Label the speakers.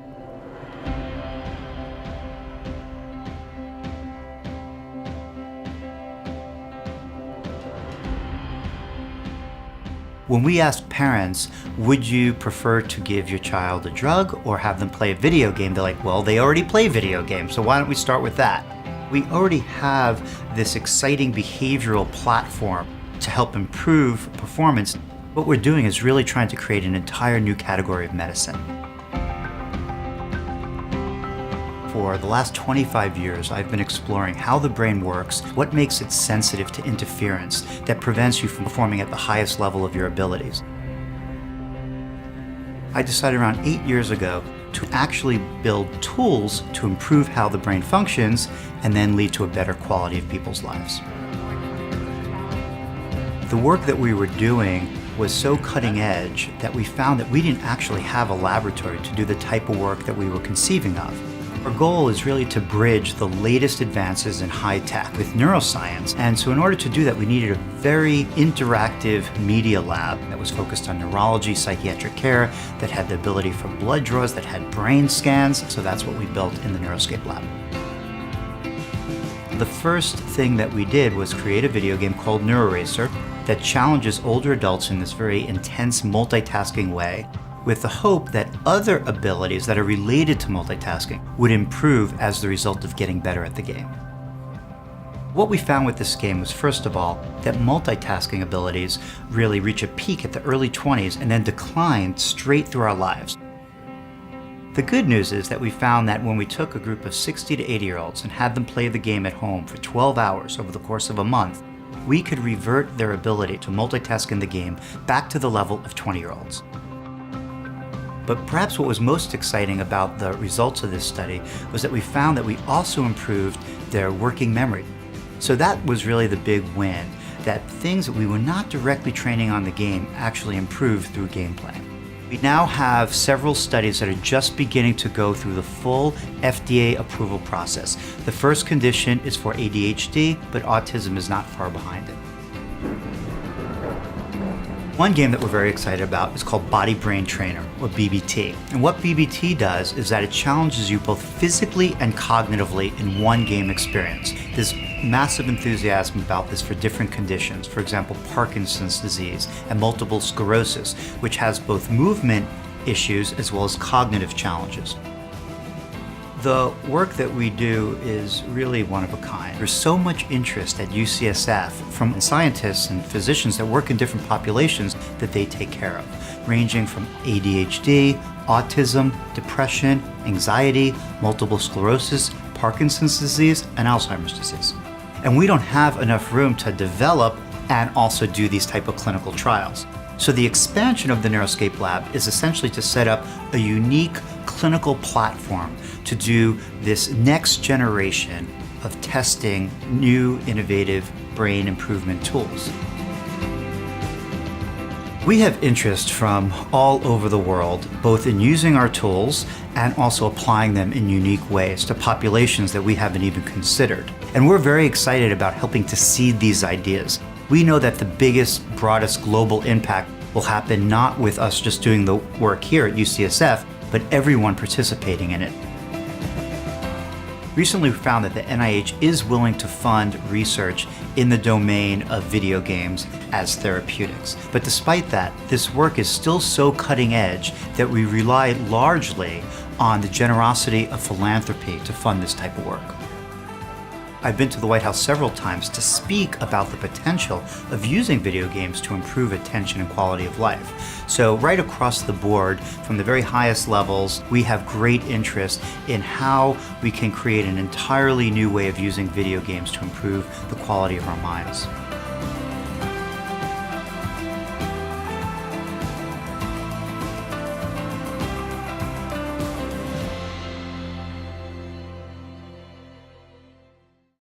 Speaker 1: When we asked parents, would you prefer to give your child a drug or have them play a video game? They're like, well, they already play video games, so why don't we start with that? We already have this exciting behavioral platform to help improve performance. What we're doing is really trying to create an entire new category of medicine. For the last 25 years, I've been exploring how the brain works, what makes it sensitive to interference that prevents you from performing at the highest level of your abilities. I decided around 8 years ago to actually build tools to improve how the brain functions and then lead to a better quality of people's lives. The work that we were doing was so cutting edge that we found that we didn't actually have a laboratory to do the type of work that we were conceiving of. Our goal is really to bridge the latest advances in high tech with neuroscience. And so in order to do that, we needed a very interactive media lab that was focused on neurology, psychiatric care, that had the ability for blood draws, that had brain scans. So that's what we built in the Neuroscape lab. The first thing that we did was create a video game called Neuro Racer that challenges older adults in this very intense multitasking way, with the hope that other abilities that are related to multitasking would improve as the result of getting better at the game. What we found with this game was, first of all, that multitasking abilities really reach a peak at the early 20s and then decline straight through our lives. The good news is that we found that when we took a group of 60 to 80-year-olds and had them play the game at home for 12 hours over the course of a month, we could revert their ability to multitask in the game back to the level of 20-year-olds. But perhaps what was most exciting about the results of this study was that we found that we also improved their working memory. So that was really the big win, that things that we were not directly training on the game actually improved through gameplay. We now have several studies that are just beginning to go through the full FDA approval process. The first condition is for ADHD, but autism is not far behind it. One game that we're very excited about is called Body Brain Trainer, or BBT. And what BBT does is that it challenges you both physically and cognitively in one game experience. There's massive enthusiasm about this for different conditions, for example, Parkinson's disease and multiple sclerosis, which has both movement issues as well as cognitive challenges. The work that we do is really one of a kind. There's so much interest at UCSF from scientists and physicians that work in different populations that they take care of, ranging from ADHD, autism, depression, anxiety, multiple sclerosis, Parkinson's disease, and Alzheimer's disease. And we don't have enough room to develop and also do these type of clinical trials. So the expansion of the Neuroscape Lab is essentially to set up a unique clinical platform to do this next generation of testing new innovative brain improvement tools. We have interest from all over the world, both in using our tools and also applying them in unique ways to populations that we haven't even considered. And we're very excited about helping to seed these ideas. We know that the biggest, broadest global impact will happen not with us just doing the work here at UCSF, but everyone participating in it. Recently we found that the NIH is willing to fund research in the domain of video games as therapeutics. But despite that, this work is still so cutting edge that we rely largely on the generosity of philanthropy to fund this type of work. I've been to the White House several times to speak about the potential of using video games to improve attention and quality of life. So right across the board, from the very highest levels, we have great interest in how we can create an entirely new way of using video games to improve the quality of our minds.